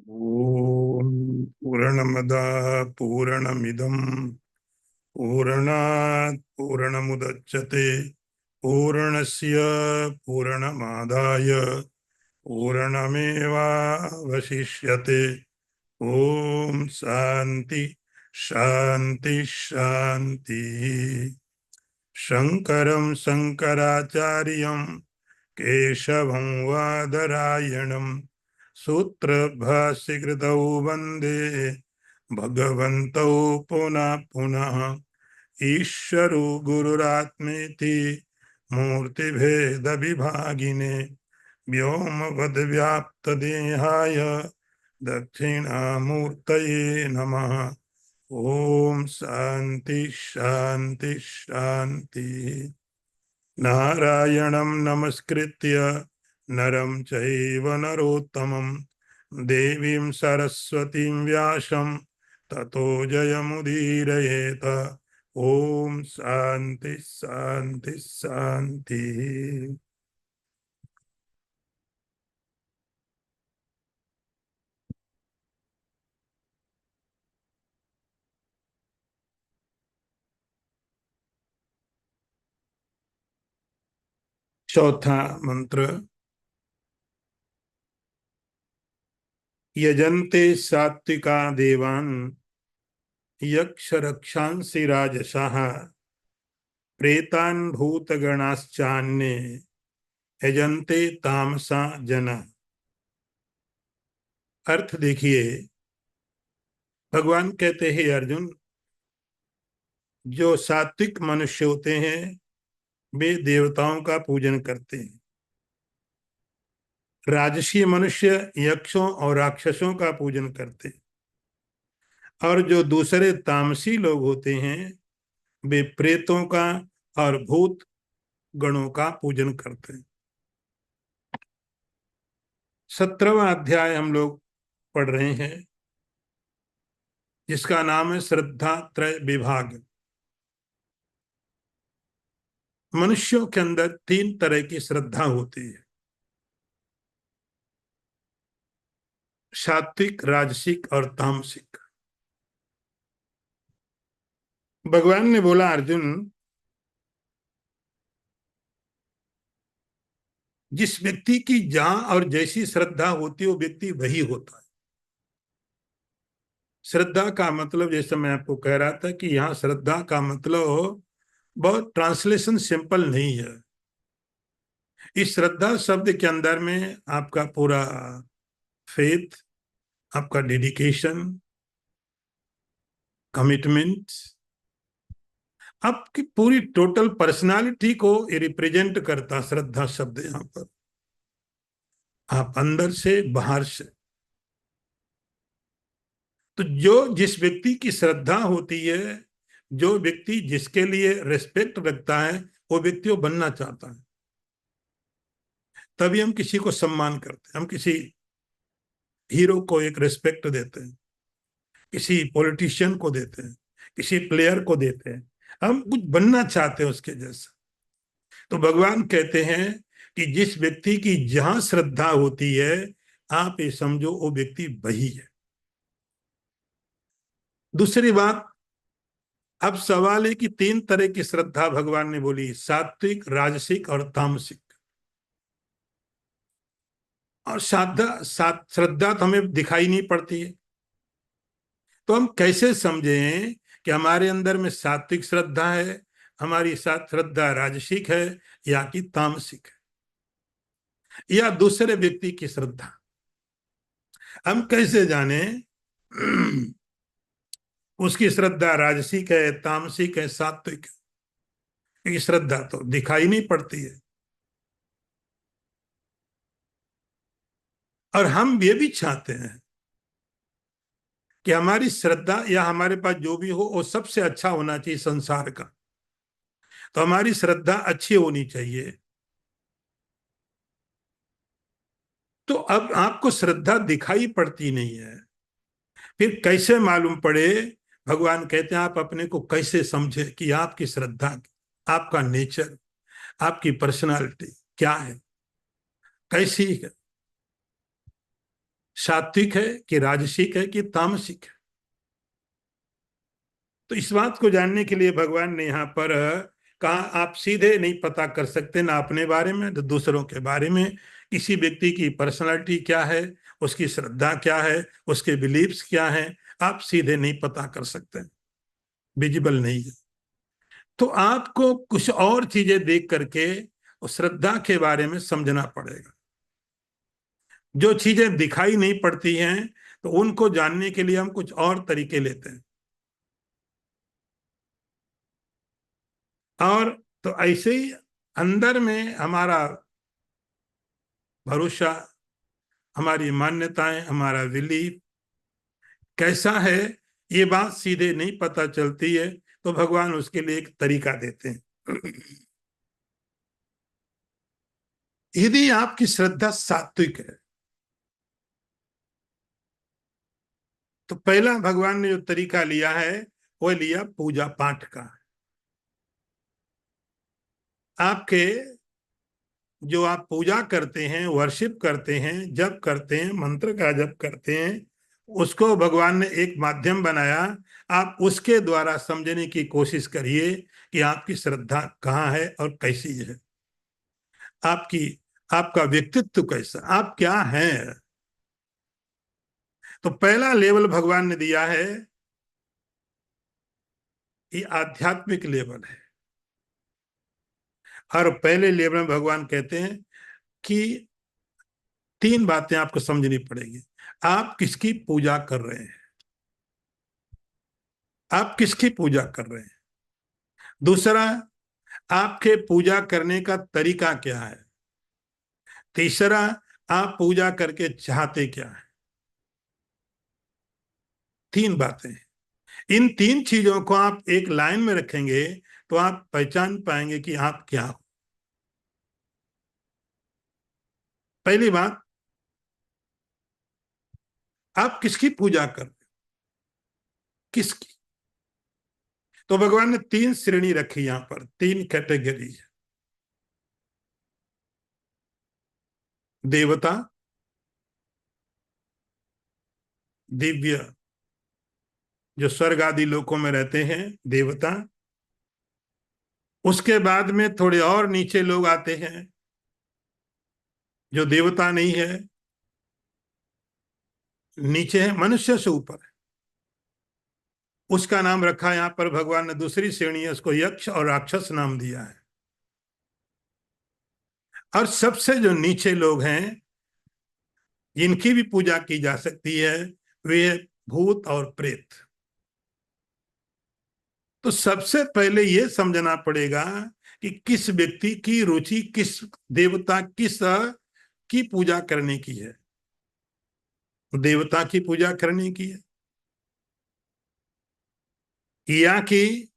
ओम पूर्णमदः पूर्णमिदं पूर्णात् पूर्णमुदच्यते पूर्णस्य पूर्णमादाय पूर्णमेवावशिष्यते। ओम शांति शांति शांति। शंकरं शंकराचार्यं केशवं वादरायणं सूत्रभाष्यकृतौ वन्दे भगवन्तौ पुनः पुनः। ईश्वरो गुरुरात्मेति मूर्तिभेदविभागिने व्योमवद्व्याप्तदेहाय दक्षिणामूर्तये नमः। ओम शांति शांति शांति। नारायणं नमस्कृत्य नरं चैव नरोत्तमं देवीं सरस्वतीं व्यासं ततो जयमुदीरयेत। ओम शांति शांति शांति। चौथा मंत्र। यजन्ते सात्विका देवान् यक्ष रक्षांसि राजसाः प्रेतान् भूतगणाश्चान्ये यजन्ते तामसा जना। अर्थ देखिए, भगवान कहते हैं अर्जुन, जो सात्विक मनुष्य होते हैं वे देवताओं का पूजन करते हैं। राजसी मनुष्य यक्षों और राक्षसों का पूजन करते हैं, और जो दूसरे तामसी लोग होते हैं वे प्रेतों का और भूत गणों का पूजन करते हैं। 17वां अध्याय हम लोग पढ़ रहे हैं, जिसका नाम है श्रद्धा त्रय विभाग। मनुष्यों के अंदर 3 तरह की श्रद्धा होती है: सात्विक, राजसिक और तामसिक। भगवान ने बोला, अर्जुन, जिस व्यक्ति की जहां और जैसी श्रद्धा होती है वो व्यक्ति वही होता है। श्रद्धा का मतलब, जैसे मैं आपको कह रहा था कि यहाँ श्रद्धा का मतलब बहुत ट्रांसलेशन सिंपल नहीं है। इस श्रद्धा शब्द के अंदर में आपका पूरा फेथ, आपका डेडिकेशन, कमिटमेंट, आपकी पूरी टोटल पर्सनालिटी को रिप्रेजेंट करता श्रद्धा शब्द यहाँ पर। आप अंदर से बाहर से, तो जो जिस व्यक्ति की श्रद्धा होती है, जो व्यक्ति जिसके लिए रिस्पेक्ट रखता है, वो व्यक्ति वो बनना चाहता है। तभी हम किसी को सम्मान करते हैं, हम किसी हीरो को एक रिस्पेक्ट देते हैं, किसी पॉलिटिशियन को देते हैं, किसी प्लेयर को देते हैं। हम कुछ बनना चाहते हैं उसके जैसा। तो भगवान कहते हैं कि जिस व्यक्ति की जहां श्रद्धा होती है, आप ये समझो वो व्यक्ति वही है। दूसरी बात, अब सवाल है कि 3 तरह की श्रद्धा भगवान ने बोली: सात्विक, राजसिक और तामसिक। और श्रद्धा तो हमें दिखाई नहीं पड़ती है, तो हम कैसे समझें कि हमारे अंदर में सात्विक श्रद्धा है, हमारी साथ श्रद्धा राजसिक है या कि तामसिक है, या दूसरे व्यक्ति की श्रद्धा? हम कैसे जाने उसकी श्रद्धा राजसिक है, तामसिक है, सात्विक है? ये श्रद्धा तो दिखाई नहीं पड़ती है। और हम ये भी चाहते हैं कि हमारी श्रद्धा या हमारे पास जो भी हो वो सबसे अच्छा होना चाहिए संसार का। तो हमारी श्रद्धा अच्छी होनी चाहिए। तो अब आपको श्रद्धा दिखाई पड़ती नहीं है, फिर कैसे मालूम पड़े? भगवान कहते हैं, आप अपने को कैसे समझे कि आपकी श्रद्धा, आपका नेचर, आपकी पर्सनालिटी क्या है, कैसी है? सात्विक है कि राजसिक है कि तामसिक है। तो इस बात को जानने के लिए भगवान ने यहाँ पर कहा, आप सीधे नहीं पता कर सकते ना अपने बारे में तो दूसरों के बारे में। किसी व्यक्ति की पर्सनालिटी क्या है, उसकी श्रद्धा क्या है, उसके बिलीव्स क्या हैं, आप सीधे नहीं पता कर सकते, विजिबल नहीं है। तो आपको कुछ और चीजें देख करके उस श्रद्धा के बारे में समझना पड़ेगा। जो चीजें दिखाई नहीं पड़ती हैं तो उनको जानने के लिए हम कुछ और तरीके लेते हैं। और तो ऐसे ही अंदर में हमारा भरोसा, हमारी मान्यताएं, हमारा बिलीफ कैसा है, ये बात सीधे नहीं पता चलती है, तो भगवान उसके लिए एक तरीका देते हैं। यदि आपकी श्रद्धा सात्विक है तो पहला भगवान ने जो तरीका लिया है वो लिया पूजा पाठ का। आपके जो आप पूजा करते हैं, वर्शिप करते हैं, जप करते हैं, मंत्र का जप करते हैं, उसको भगवान ने एक माध्यम बनाया। आप उसके द्वारा समझने की कोशिश करिए कि आपकी श्रद्धा कहाँ है और कैसी है, आपकी आपका व्यक्तित्व कैसा, आप क्या हैं। तो पहला लेवल भगवान ने दिया है, ये आध्यात्मिक लेवल है। और पहले लेवल में भगवान कहते हैं कि तीन बातें आपको समझनी पड़ेगी। आप किसकी पूजा कर रहे हैं, आप किसकी पूजा कर रहे हैं। दूसरा, आपके पूजा करने का तरीका क्या है। तीसरा, आप पूजा करके चाहते क्या है। तीन बातें। इन तीन चीजों को आप एक लाइन में रखेंगे तो आप पहचान पाएंगे कि आप क्या हो। पहली बात, आप किसकी पूजा कर रहे हो, किसकी। तो भगवान ने तीन श्रेणी रखी, यहां पर तीन कैटेगरी। देवता, दिव्य जो स्वर्ग आदि लोकों में रहते हैं, देवता। उसके बाद में थोड़े और नीचे लोग आते हैं जो देवता नहीं है, नीचे है, मनुष्य से ऊपर है। उसका नाम रखा यहां पर भगवान ने, दूसरी श्रेणी है, उसको यक्ष और राक्षस नाम दिया है। और सबसे जो नीचे लोग हैं जिनकी भी पूजा की जा सकती है वे भूत और प्रेत। तो सबसे पहले यह समझना पड़ेगा कि किस व्यक्ति की रुचि किस देवता, किस की पूजा करने की है। देवता की पूजा करने की है या कि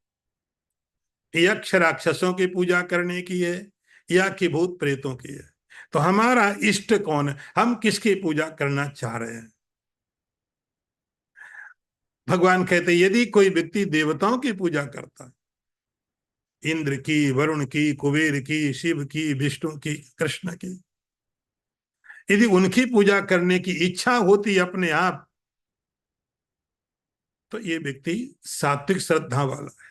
यक्ष राक्षसों की पूजा करने की है या कि भूत प्रेतों की है। तो हमारा इष्ट कौन है, हम किसकी पूजा करना चाह रहे हैं। भगवान कहते यदि कोई व्यक्ति देवताओं की पूजा करता है, इंद्र की, वरुण की, कुबेर की, शिव की, विष्णु की, कृष्ण की, यदि उनकी पूजा करने की इच्छा होती अपने आप, तो ये व्यक्ति सात्विक श्रद्धा वाला है।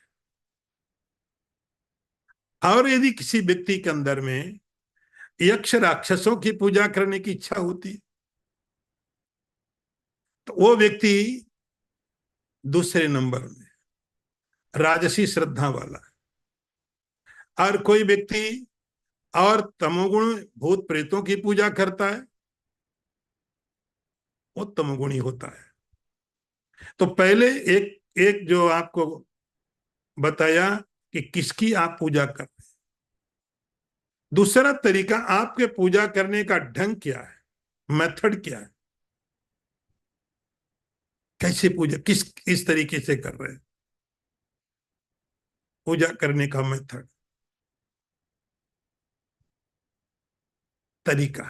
और यदि किसी व्यक्ति के अंदर में यक्ष राक्षसों की पूजा करने की इच्छा होती तो वो व्यक्ति दूसरे नंबर में राजसी श्रद्धा वाला है। और कोई व्यक्ति और तमोगुण भूत प्रेतों की पूजा करता है, वो तमोगुणी होता है। तो पहले एक एक जो आपको बताया कि किसकी आप पूजा कर रहे हैं। दूसरा तरीका, आपके पूजा करने का ढंग क्या है, मेथड क्या है, कैसे पूजा किस तरीके से कर रहे हैं, पूजा करने का मेथड, तरीका।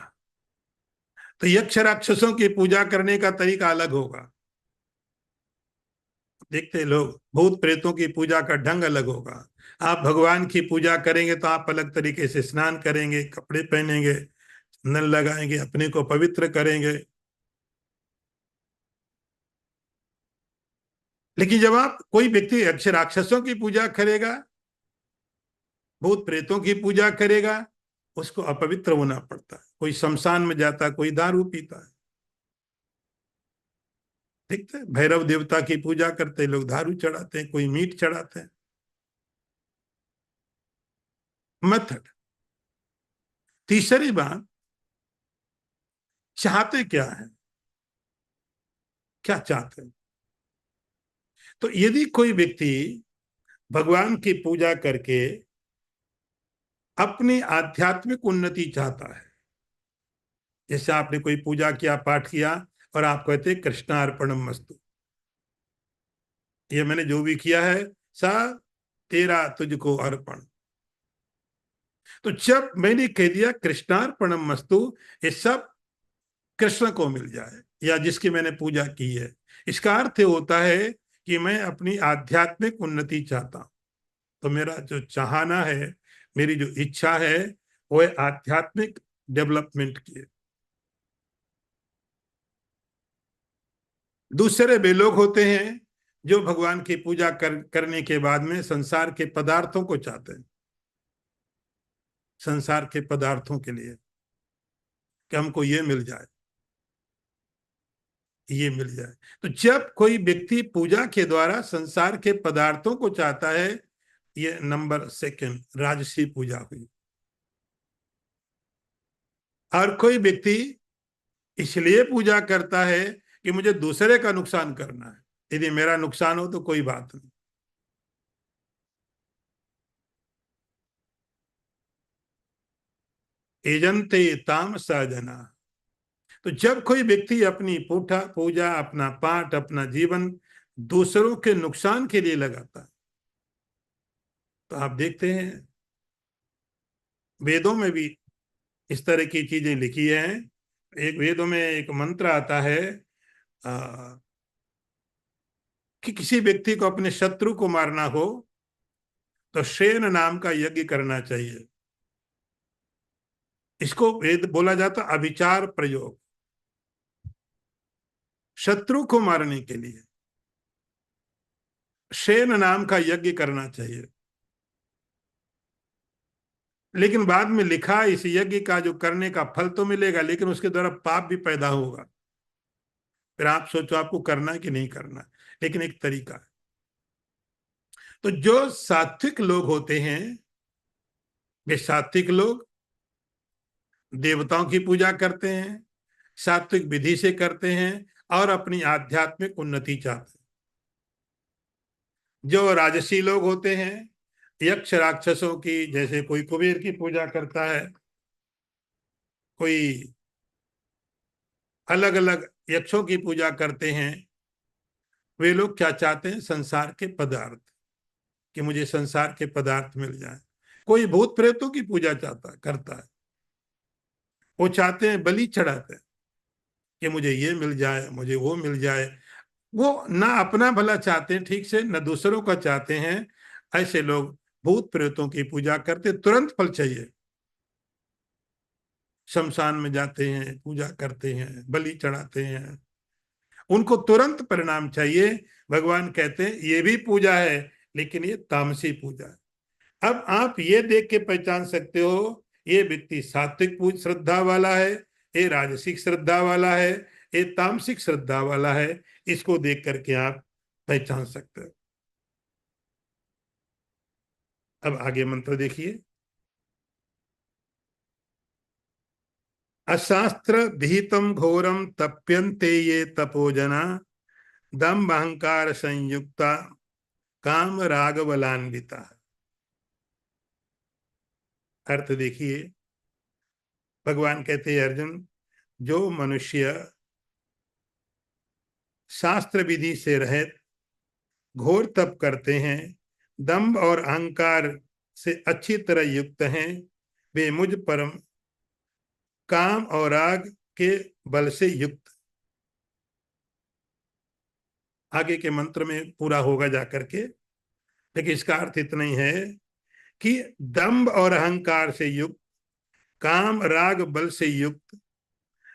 तो यक्ष राक्षसों की पूजा करने का तरीका अलग होगा, देखते लोग, भूत प्रेतों की पूजा का ढंग अलग होगा। आप भगवान की पूजा करेंगे तो आप अलग तरीके से स्नान करेंगे, कपड़े पहनेंगे, नल लगाएंगे, अपने को पवित्र करेंगे। लेकिन जब आप कोई व्यक्ति यक्ष राक्षसों की पूजा करेगा, भूत प्रेतों की पूजा करेगा, उसको अपवित्र होना पड़ता है। कोई शमशान में जाता है, कोई दारू पीता है, ठीक है। भैरव देवता की पूजा करते हैं लोग, दारू चढ़ाते हैं, कोई मीट चढ़ाते हैं। मेथड। तीसरी बात, चाहते क्या है, क्या चाहते हैं। तो यदि कोई व्यक्ति भगवान की पूजा करके अपनी आध्यात्मिक उन्नति चाहता है, जैसे आपने कोई पूजा किया, पाठ किया, और आप कहते कृष्णार्पणम मस्तु, ये मैंने जो भी किया है सा तेरा तुझको अर्पण। तो जब मैंने कह दिया कृष्णार्पणम मस्तु, ये सब कृष्ण को मिल जाए या जिसकी मैंने पूजा की है, इसका अर्थ होता है कि मैं अपनी आध्यात्मिक उन्नति चाहता हूं। तो मेरा जो चाहना है, मेरी जो इच्छा है, वो है आध्यात्मिक डेवलपमेंट की। दूसरे वे लोग होते हैं जो भगवान की पूजा करने के बाद में संसार के पदार्थों को चाहते हैं, संसार के पदार्थों के लिए, कि हमको ये मिल जाए, ये मिल जाए। तो जब कोई व्यक्ति पूजा के द्वारा संसार के पदार्थों को चाहता है, ये नंबर सेकंड राजसी पूजा हुई। और कोई व्यक्ति इसलिए पूजा करता है कि मुझे दूसरे का नुकसान करना है, यदि मेरा नुकसान हो तो कोई बात नहीं। एजंते ताम सजना। तो जब कोई व्यक्ति अपनी पूठा पूजा, अपना पाठ, अपना जीवन दूसरों के नुकसान के लिए लगाता है, तो आप देखते हैं वेदों में भी इस तरह की चीजें लिखी हैं। एक वेदों में एक मंत्र आता है आ, कि किसी व्यक्ति को अपने शत्रु को मारना हो तो शेन नाम का यज्ञ करना चाहिए। इसको वेद बोला जाता अभिचार प्रयोग, शत्रु को मारने के लिए शेन नाम का यज्ञ करना चाहिए। लेकिन बाद में लिखा इस यज्ञ का जो करने का फल तो मिलेगा, लेकिन उसके द्वारा पाप भी पैदा होगा। फिर आप सोचो आपको करना है कि नहीं करना, लेकिन एक तरीका है। तो जो सात्विक लोग होते हैं, वे सात्विक लोग देवताओं की पूजा करते हैं, सात्विक विधि से करते हैं और अपनी आध्यात्मिक उन्नति चाहते हैं। जो राजसी लोग होते हैं, यक्ष राक्षसों की, जैसे कोई कुबेर की पूजा करता है, कोई अलग अलग यक्षों की पूजा करते हैं, वे लोग क्या चाहते हैं, संसार के पदार्थ, कि मुझे संसार के पदार्थ मिल जाए। कोई भूत प्रेतों की पूजा चाहता है, करता है, वो चाहते हैं, बलि चढ़ाते हैं कि मुझे ये मिल जाए, मुझे वो मिल जाए। वो ना अपना भला चाहते हैं ठीक से, न दूसरों का चाहते हैं। ऐसे लोग भूत प्रेतों की पूजा करते, तुरंत फल चाहिए, शमशान में जाते हैं, पूजा करते हैं, बलि चढ़ाते हैं, उनको तुरंत परिणाम चाहिए। भगवान कहते हैं ये भी पूजा है, लेकिन ये तामसी पूजा है। अब आप ये देख के पहचान सकते हो ये व्यक्ति सात्विक पूज श्रद्धा वाला है, ये राजसिक श्रद्धा वाला है, ये तामसिक श्रद्धा वाला है। इसको देख करके आप पहचान सकते हो। अब आगे मंत्र देखिए। अशास्त्र विहितम घोरम तप्यन्ते ये तपोजना, दम्भ अहंकार संयुक्ता काम राग बलान्विता। अर्थ देखिए, भगवान कहते हैं अर्जुन, जो मनुष्य शास्त्र विधि से रहित घोर तप करते हैं, दंभ और अहंकार से अच्छी तरह युक्त हैं, वे मुझ परम काम और राग के बल से युक्त। आगे के मंत्र में पूरा होगा जाकर के, लेकिन इसका अर्थ इतना ही है कि दंभ और अहंकार से युक्त, काम राग बल से युक्त,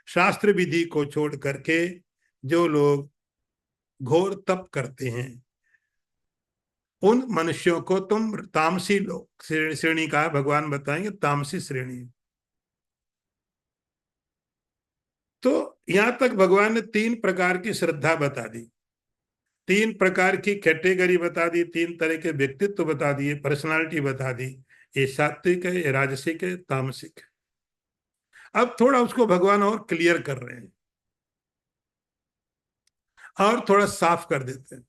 शास्त्र विधि को छोड़ करके जो लोग घोर तप करते हैं, उन मनुष्यों को तुम तामसी लोग श्रेणी का है, भगवान बताएंगे तामसी श्रेणी। तो यहां तक भगवान ने तीन प्रकार की श्रद्धा बता दी, तीन प्रकार की कैटेगरी बता दी, तीन तरह के व्यक्तित्व बता दिए, पर्सनालिटी बता दी। ये सात्विक है, ये राजसिक है, तामसिक है। अब थोड़ा उसको भगवान और क्लियर कर रहे हैं और थोड़ा साफ कर देते हैं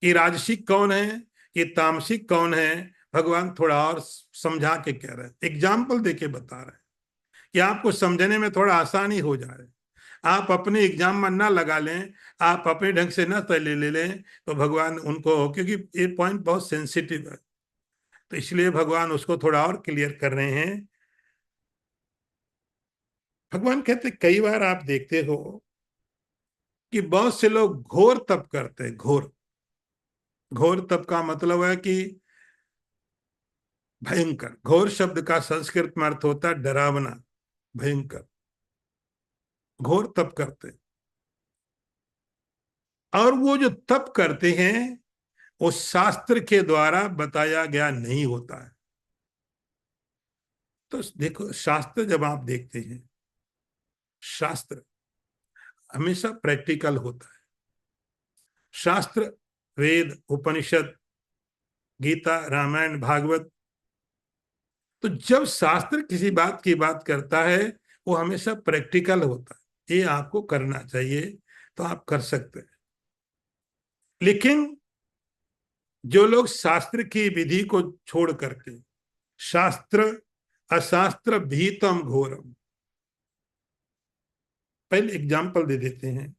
कि राजसिक कौन है, कि तामसिक कौन है। भगवान थोड़ा और समझा के कह रहे हैं, एग्जाम्पल देके बता रहे हैं कि आपको समझने में थोड़ा आसानी हो जाए। आप अपने एग्जाम में ना लगा लें, आप अपने ढंग से ना तय ले लें, तो भगवान उनको, क्योंकि ये पॉइंट बहुत सेंसिटिव है, तो इसलिए भगवान उसको थोड़ा और क्लियर कर रहे हैं। भगवान कहते कई बार आप देखते हो कि बहुत से लोग घोर तप करते हैं। घोर, घोर तप का मतलब है कि भयंकर। घोर शब्द का संस्कृत में अर्थ होता है डरावना, भयंकर। घोर तप करते हैं, और वो जो तप करते हैं वो शास्त्र के द्वारा बताया गया नहीं होता है। तो देखो, शास्त्र जब आप देखते हैं, शास्त्र हमेशा प्रैक्टिकल होता है। शास्त्र, वेद, उपनिषद, गीता, रामायण, भागवत, तो जब शास्त्र किसी बात की बात करता है वो हमेशा प्रैक्टिकल होता है, ये आपको करना चाहिए तो आप कर सकते हैं। लेकिन जो लोग शास्त्र की विधि को छोड़ करके शास्त्र अशास्त्र भीतम घोरम, पहले एग्जाम्पल दे देते हैं।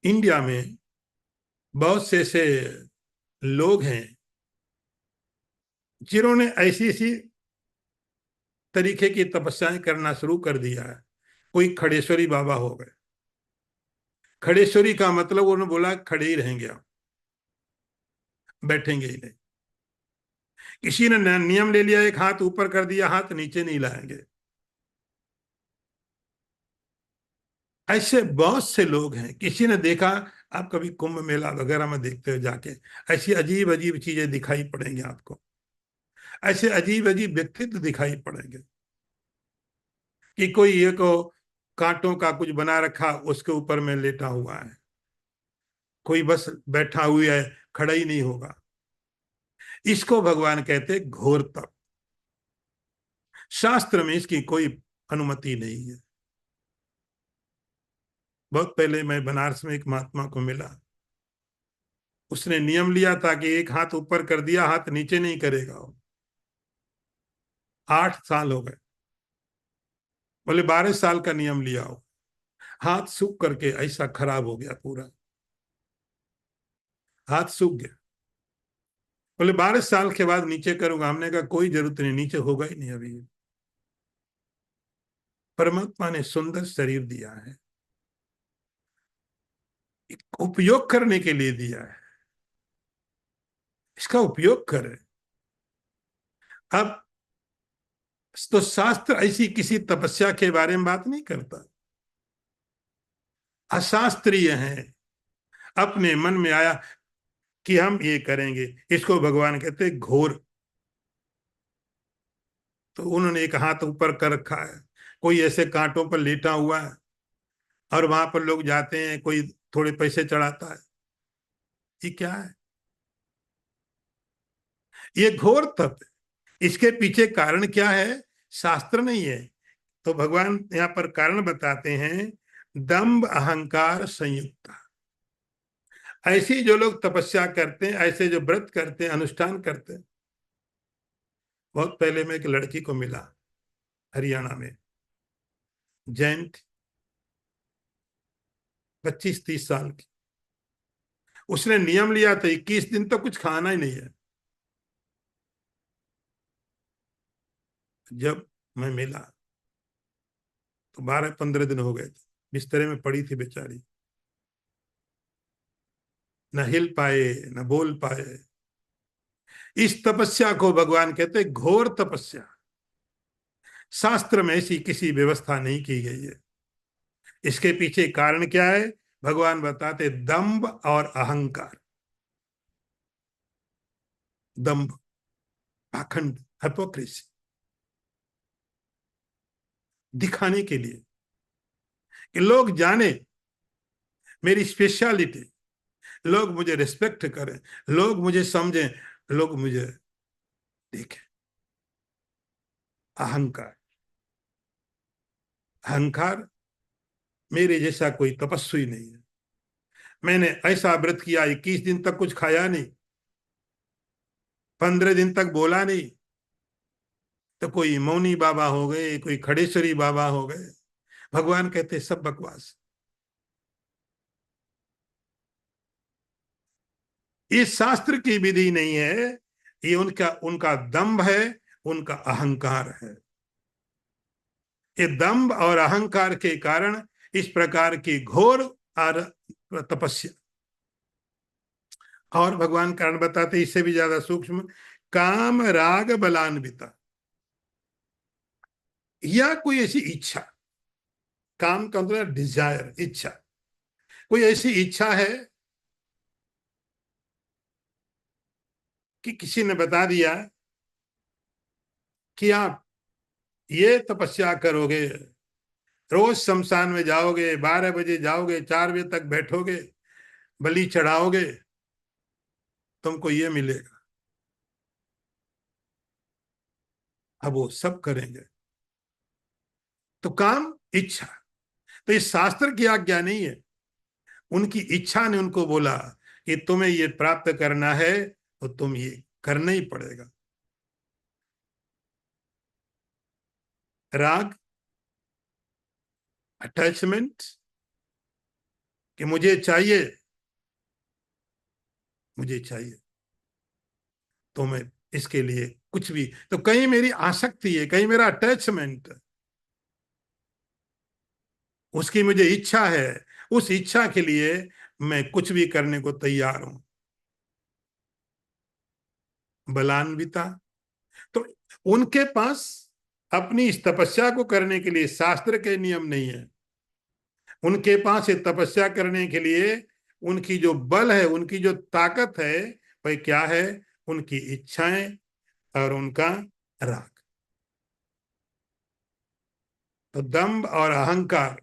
इंडिया में बहुत से ऐसे लोग हैं जिन्होंने ऐसी ऐसी तरीके की तपस्याएं करना शुरू कर दिया है। कोई खड़ेश्वरी बाबा हो गए। खड़ेश्वरी का मतलब उन्होंने बोला खड़े ही रहेंगे आप, बैठेंगे ही नहीं। किसी ने नियम ले लिया, एक हाथ ऊपर कर दिया, हाथ नीचे नहीं लाएंगे। ऐसे बहुत से लोग हैं। किसी ने देखा, आप कभी कुंभ मेला वगैरह में देखते हो जाके, ऐसी अजीब अजीब चीजें दिखाई पड़ेंगी आपको, ऐसे अजीब अजीब व्यक्तित्व दिखाई पड़ेंगे कि कोई ये को कांटों का कुछ बना रखा उसके ऊपर में लेटा हुआ है, कोई बस बैठा हुआ है, खड़ा ही नहीं होगा। इसको भगवान कहते घोर तप। शास्त्र में इसकी कोई अनुमति नहीं है। बहुत पहले मैं बनारस में एक महात्मा को मिला, उसने नियम लिया था कि एक हाथ ऊपर कर दिया, हाथ नीचे नहीं करेगा वो। 8 साल हो गए, बोले 12 साल का नियम लिया हो। हाथ सूख करके ऐसा खराब हो गया पूरा, हाथ सूख गया। बोले 12 साल के बाद नीचे करूंगा। हमने कहा कोई जरूरत नहीं, नीचे होगा ही नहीं अभी। परमात्मा ने सुंदर शरीर दिया है, उपयोग करने के लिए दिया है, इसका उपयोग करें। अब तो शास्त्र ऐसी किसी तपस्या के बारे में बात नहीं करता, अशास्त्रीय है। अपने मन में आया कि हम ये करेंगे, इसको भगवान कहते घोर। तो उन्होंने एक हाथ ऊपर कर रखा है, कोई ऐसे कांटों पर लेटा हुआ है, और वहां पर लोग जाते हैं, कोई थोड़े पैसे चढ़ाता है। ये क्या है? ये घोर तप है। इसके पीछे कारण क्या है? शास्त्र नहीं है। तो भगवान यहाँ पर कारण बताते हैं, दंभ अहंकार संयुक्त। ऐसे जो लोग तपस्या करते हैं, ऐसे जो व्रत करते हैं, अनुष्ठान करते हैं। बहुत पहले मैं एक लड़की को मिला हरियाणा में, जैन थी, 25-30 साल की। उसने नियम लिया था 21 दिन तो कुछ खाना ही नहीं है। जब मैं मिला तो 12-15 दिन हो गए थे, बिस्तरे में पड़ी थी बेचारी, न हिल पाए न बोल पाए। इस तपस्या को भगवान कहते घोर तपस्या। शास्त्र में ऐसी किसी व्यवस्था नहीं की गई है। इसके पीछे कारण क्या है? भगवान बताते दंभ और अहंकार। दंभ, पाखंड, हिपोक्रेसी, दिखाने के लिए कि लोग जाने मेरी स्पेशलिटी, लोग मुझे रिस्पेक्ट करें, लोग मुझे समझें, लोग मुझे देखें। अहंकार, अहंकार मेरे जैसा कोई तपस्वी नहीं है। मैंने ऐसा व्रत किया, 21 दिन तक कुछ खाया नहीं, 15 दिन तक बोला नहीं, तो कोई मौनी बाबा हो गए, कोई खड़ेश्वरी बाबा हो गए। भगवान कहते सब बकवास। ये शास्त्र की विधि नहीं है, ये उनका उनका दंभ है, उनका अहंकार है। ये दंभ और अहंकार के कारण इस प्रकार की घोर और तपस्या। और भगवान कारण बताते इससे भी ज्यादा सूक्ष्म, काम राग बलान्विता, या कोई ऐसी इच्छा, काम का मतलब डिजायर, इच्छा, कोई ऐसी इच्छा है कि किसी ने बता दिया कि आप ये तपस्या करोगे, रोज शमशान में जाओगे, 12 बजे जाओगे, 4 बजे तक बैठोगे, बलि चढ़ाओगे, तुमको ये मिलेगा। अब वो सब करेंगे। तो काम, इच्छा, तो ये शास्त्र की आज्ञा नहीं है, उनकी इच्छा ने उनको बोला कि तुम्हें ये प्राप्त करना है तो तुम ये करना ही पड़ेगा। राग, अटैचमेंट, कि मुझे चाहिए, मुझे चाहिए, तो मैं इसके लिए कुछ भी, तो कहीं मेरी आसक्ति है, कहीं मेरा अटैचमेंट, उसकी मुझे इच्छा है, उस इच्छा के लिए मैं कुछ भी करने को तैयार हूं। बलान्विता, तो उनके पास अपनी इस तपस्या को करने के लिए शास्त्र के नियम नहीं है। उनके पास ये तपस्या करने के लिए उनकी जो बल है, उनकी जो ताकत है, वह क्या है? उनकी इच्छाएं और उनका राग। तो दंभ और अहंकार,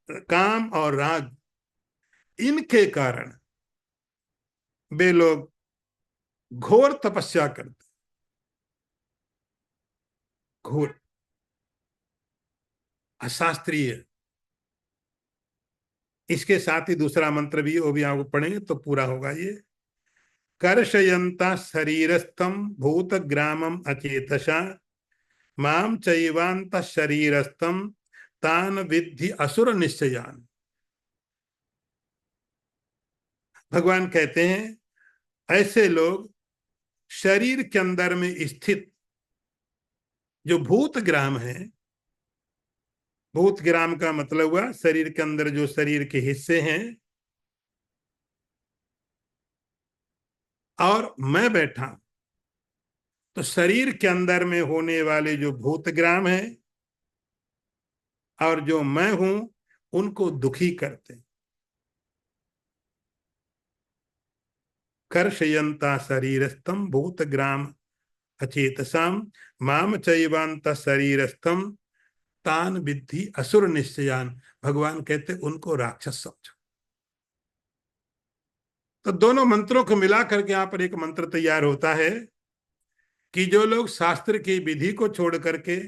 काम और राग, इनके कारण वे लोग घोर तपस्या करते, घोर अशास्त्रीय। इसके साथ ही दूसरा मंत्र भी, वो भी आपको पढ़ेंगे तो पूरा होगा ये। कर्षयंता शरीरस्थम भूत ग्रामम अचेतसा माम चैवांत शरीरस्थम तान विद्धि असुर निश्चयान। भगवान कहते हैं ऐसे लोग शरीर के अंदर में स्थित जो भूत ग्राम है, भूत ग्राम का मतलब हुआ शरीर के अंदर जो शरीर के हिस्से हैं, और मैं बैठा, तो शरीर के अंदर में होने वाले जो भूतग्राम है और जो मैं हूं, उनको दुखी करते। कर्षयंता शरीरस्थम भूतग्राम अचेतसाम माम चैवांत शरीरस्थम तान विद्धि असुर निश्चयान। भगवान कहते उनको राक्षस समझो। तो दोनों मंत्रों को मिलाकर के यहां पर एक मंत्र तैयार होता है कि जो लोग शास्त्र की विधि को छोड़ करके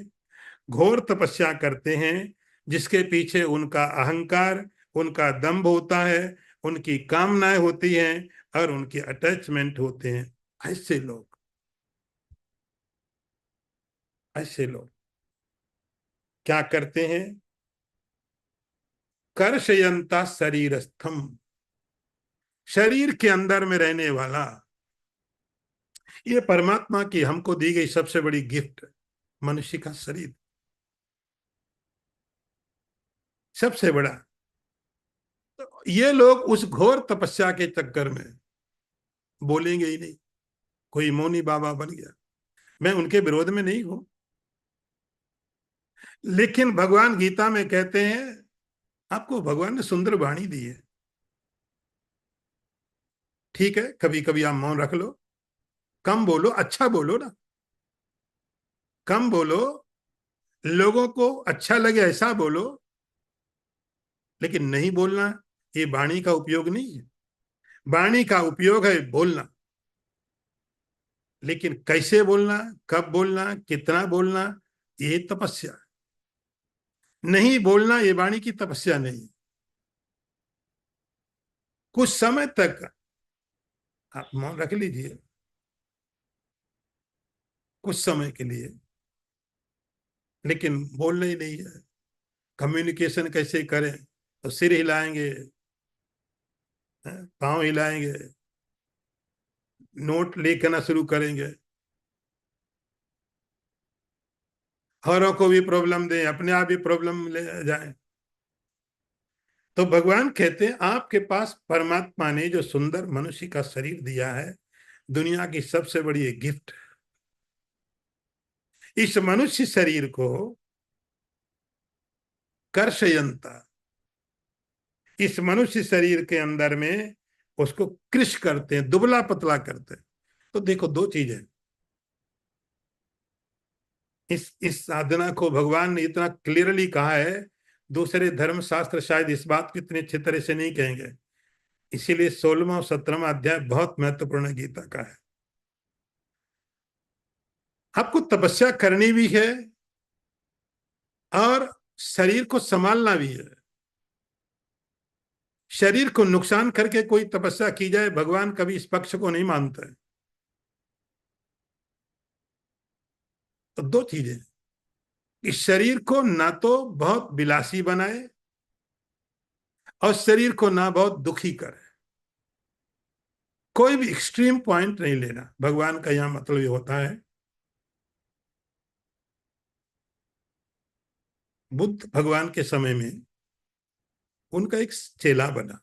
घोर तपस्या करते हैं, जिसके पीछे उनका अहंकार, उनका दंभ होता है, उनकी कामनाएं होती हैं और उनके अटैचमेंट होते हैं, ऐसे लोग, ऐसे लोग क्या करते हैं? कर्षयंता शरीरस्थम, शरीर के अंदर में रहने वाला, ये परमात्मा की हमको दी गई सबसे बड़ी गिफ्ट, मनुष्य का शरीर, सबसे बड़ा। तो ये लोग उस घोर तपस्या के चक्कर में बोलेंगे ही नहीं। कोई मौनी बाबा बन गया, मैं उनके विरोध में नहीं हूं, लेकिन भगवान गीता में कहते हैं आपको भगवान ने सुंदर वाणी दी है। ठीक है, कभी कभी आप मौन रख लो, कम बोलो, अच्छा बोलो ना, कम बोलो, लोगों को अच्छा लगे ऐसा बोलो, लेकिन नहीं बोलना, ये वाणी का उपयोग नहीं है। वाणी का उपयोग है बोलना, लेकिन कैसे बोलना, कब बोलना, कितना बोलना, ये तपस्या। नहीं बोलना ये वाणी की तपस्या नहीं। कुछ समय तक आप मौन रख लीजिए, कुछ समय के लिए, लेकिन बोलना ही नहीं है। कम्युनिकेशन कैसे करें, तो सिर हिलाएंगे, पांव हिलाएंगे, नोट लिखना शुरू करेंगे, औरों को भी प्रॉब्लम दें, अपने आप भी प्रॉब्लम ले जाएं। तो भगवान कहते हैं आपके पास परमात्मा ने जो सुंदर मनुष्य का शरीर दिया है, दुनिया की सबसे बड़ी गिफ्ट। इस मनुष्य शरीर को कर्षयंता, इस मनुष्य शरीर के अंदर में उसको कृश करते हैं, दुबला पतला करते हैं। तो देखो दो चीजें, इस साधना को भगवान ने इतना क्लियरली कहा है, दूसरे धर्म शास्त्र शायद इस बात को इतने अच्छे तरह से नहीं कहेंगे। इसीलिए 16वां और 17वां अध्याय बहुत महत्वपूर्ण गीता का है। आपको तपस्या करनी भी है और शरीर को संभालना भी है। शरीर को नुकसान करके कोई तपस्या की जाए, भगवान कभी इस पक्ष को नहीं मानते। तो दो चीजें, इस शरीर को ना तो बहुत विलासी बनाए और शरीर को ना बहुत दुखी करे। कोई भी एक्सट्रीम पॉइंट नहीं लेना, भगवान का यहां मतलब ये होता है। बुद्ध भगवान के समय में उनका एक चेला बना,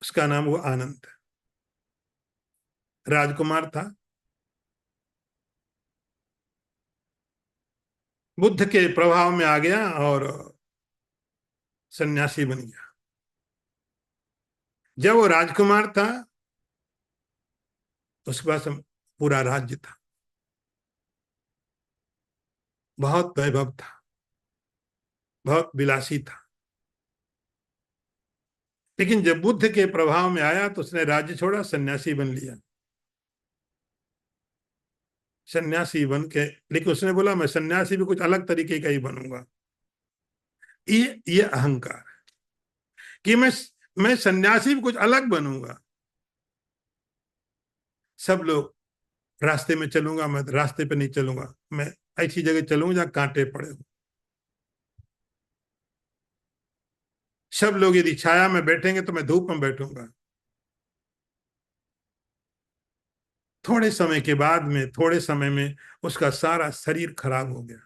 उसका नाम हुआ आनंद, राजकुमार था। बुद्ध के प्रभाव में आ गया और सन्यासी बन गया। जब वो राजकुमार था, उसके पास पूरा राज्य था, बहुत वैभव था, बहुत विलासी था। लेकिन जब बुद्ध के प्रभाव में आया तो उसने राज्य छोड़ा, सन्यासी बन लिया। सन्यासी बन के, लेकिन उसने बोला मैं सन्यासी भी कुछ अलग तरीके का ही बनूंगा। ये अहंकार, कि मैं सन्यासी भी कुछ अलग बनूंगा। सब लोग रास्ते में चलूंगा, मैं रास्ते पे नहीं चलूंगा, मैं ऐसी जगह चलूंगा जहां कांटे पड़े हो। सब लोग यदि छाया में बैठेंगे तो मैं धूप में बैठूंगा। थोड़े समय में उसका सारा शरीर खराब हो गया।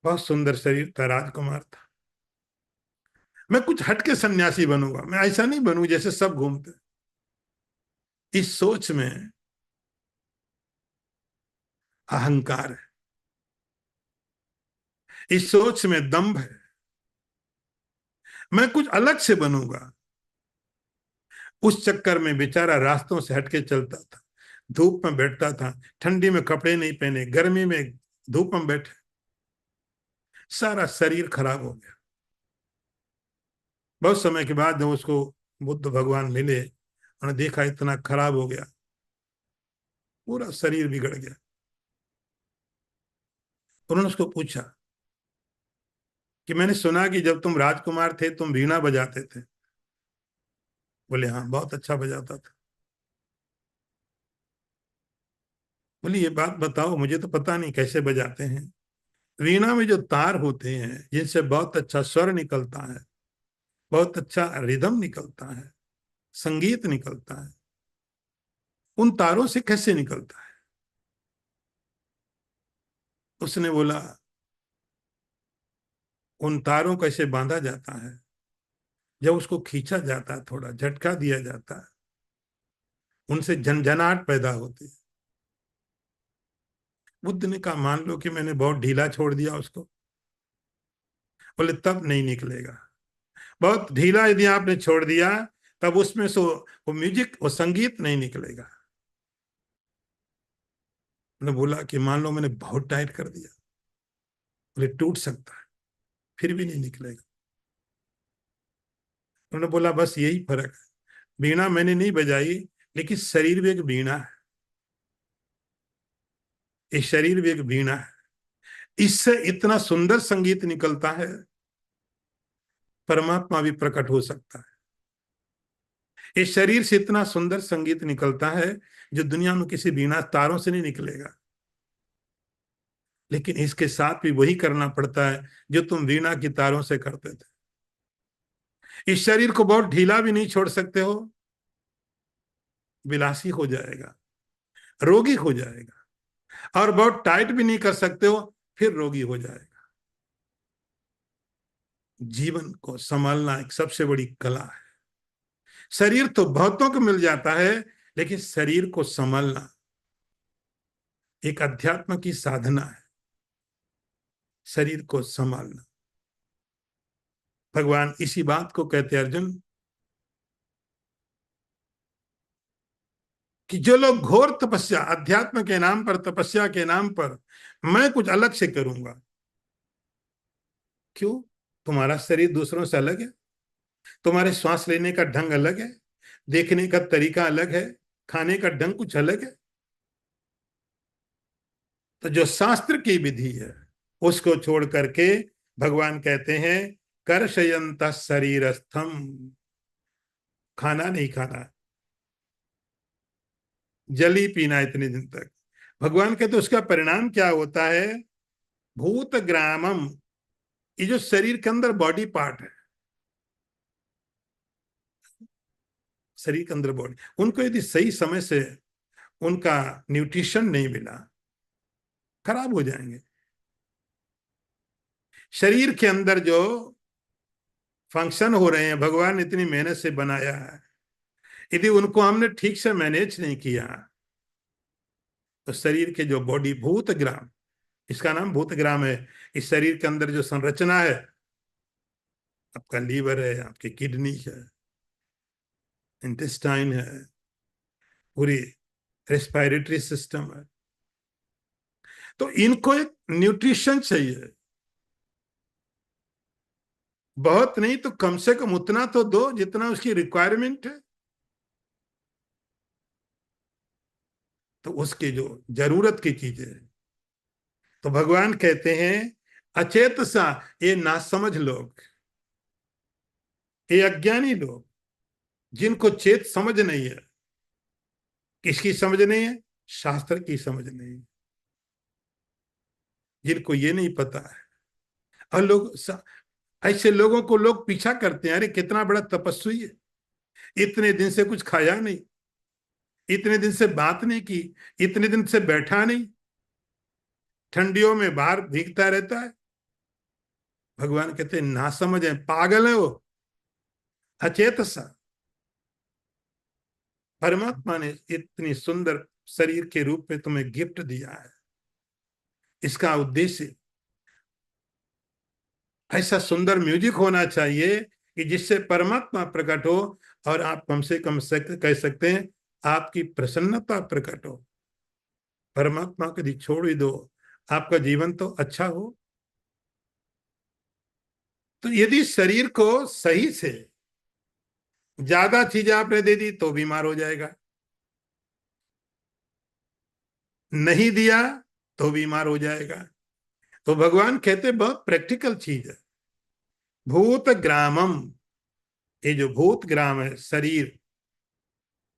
बहुत सुंदर शरीर था, राजकुमार था। मैं कुछ हटके सन्यासी बनूंगा, मैं ऐसा नहीं बनूं जैसे सब घूमते। इस सोच में अहंकार है, इस सोच में दंभ है। मैं कुछ अलग से बनूंगा। उस चक्कर में बेचारा रास्तों से हटके चलता था, धूप में बैठता था, ठंडी में कपड़े नहीं पहने, गर्मी में धूप में बैठे, सारा शरीर खराब हो गया। बहुत समय के बाद जब उसको बुद्ध भगवान मिले, उन्होंने देखा इतना खराब हो गया, पूरा शरीर बिगड़ गया। उन्होंने उसको पूछा कि मैंने सुना कि जब तुम राजकुमार थे तुम वीणा बजाते थे। बोले हाँ, बहुत अच्छा बजाता था। बोले ये बात बताओ, मुझे तो पता नहीं कैसे बजाते हैं। वीणा में जो तार होते हैं जिनसे बहुत अच्छा स्वर निकलता है, बहुत अच्छा रिदम निकलता है, संगीत निकलता है, उन तारों से कैसे निकलता है? उसने बोला उन तारों को ऐसे बांधा जाता है, जब उसको खींचा जाता है, थोड़ा झटका दिया जाता है, उनसे झनझनाहट पैदा होती है। बुद्ध ने कहा मान लो कि मैंने बहुत ढीला छोड़ दिया उसको। बोले तब नहीं निकलेगा। बहुत ढीला यदि आपने छोड़ दिया तब उसमें से वो म्यूजिक, वो संगीत नहीं निकलेगा। उन्होंने बोला कि मान लो मैंने बहुत टाइट कर दिया। बोले टूट सकता है, फिर भी नहीं निकलेगा। उन्होंने बोला बस यही फर्क है, वीणा मैंने नहीं बजाई लेकिन शरीर भी एक वीणा है। ये शरीर भी एक वीणा है, इससे इतना सुंदर संगीत निकलता है, परमात्मा भी प्रकट हो सकता है। इस शरीर से इतना सुंदर संगीत निकलता है जो दुनिया में किसी वीणा तारों से नहीं निकलेगा। लेकिन इसके साथ भी वही करना पड़ता है जो तुम वीणा की तारों से करते थे। इस शरीर को बहुत ढीला भी नहीं छोड़ सकते हो, विलासी हो जाएगा, रोगी हो जाएगा। और बहुत टाइट भी नहीं कर सकते हो, फिर रोगी हो जाएगा। जीवन को संभालना एक सबसे बड़ी कला है। शरीर तो बहुतों को मिल जाता है, लेकिन शरीर को संभालना एक अध्यात्म की साधना है। शरीर को संभालना, भगवान इसी बात को कहते हैं अर्जुन, कि जो लोग घोर तपस्या, अध्यात्म के नाम पर, तपस्या के नाम पर मैं कुछ अलग से करूंगा। क्यों? तुम्हारा शरीर दूसरों से अलग है, तुम्हारे श्वास लेने का ढंग अलग है, देखने का तरीका अलग है, खाने का ढंग कुछ अलग है। तो जो शास्त्र की विधि है उसको छोड़ करके भगवान कहते हैं कर्षयंत शरीरस्थम, खाना नहीं खाना, जल ही पीना इतने दिन तक। भगवान कहते उसका परिणाम क्या होता है? भूत ग्रामम, ये जो शरीर के अंदर बॉडी पार्ट है, शरीर के अंदर बॉडी, उनको यदि सही समय से उनका न्यूट्रिशन नहीं मिला, खराब हो जाएंगे। शरीर के अंदर जो फंक्शन हो रहे हैं, भगवान ने इतनी मेहनत से बनाया है, यदि उनको हमने ठीक से मैनेज नहीं किया तो शरीर के जो बॉडी, भूत ग्राम, इसका नाम भूत ग्राम है। इस शरीर के अंदर जो संरचना है, आपका लीवर है, आपकी किडनी है, इंटेस्टाइन है, पूरी रेस्पिरेटरी सिस्टम है, तो इनको एक न्यूट्रिशन चाहिए। बहुत नहीं तो कम से कम उतना तो दो जितना उसकी रिक्वायरमेंट है। तो उसकी जो जरूरत की चीजें, तो भगवान कहते हैं अचेत सा, ये नासमझ लोग, ये अज्ञानी लोग, जिनको चेत समझ नहीं है। किसकी समझ नहीं है? शास्त्र की समझ नहीं है। जिनको ये नहीं पता है, और लोग ऐसे लोगों को लोग पीछा करते हैं, अरे कितना बड़ा तपस्वी है, इतने दिन से कुछ खाया नहीं, इतने दिन से बात नहीं की, इतने दिन से बैठा नहीं, ठंडियों में बाहर भीगता रहता है। भगवान कहते हैं ना समझ है, पागल है वो, अचेत सा। परमात्मा ने इतनी सुंदर शरीर के रूप में तुम्हें गिफ्ट दिया है, इसका उद्देश्य ऐसा सुंदर म्यूजिक होना चाहिए कि जिससे परमात्मा प्रकट हो, और आप कम से कम कह सकते हैं आपकी प्रसन्नता प्रकट हो। परमात्मा को यदि छोड़ ही दो, आपका जीवन तो अच्छा हो। तो यदि शरीर को सही से ज्यादा चीजें आपने दे दी तो बीमार हो जाएगा, नहीं दिया तो बीमार हो जाएगा। तो भगवान कहते बहुत प्रैक्टिकल चीज है, भूत ग्रामम। ये जो भूत ग्राम है, शरीर,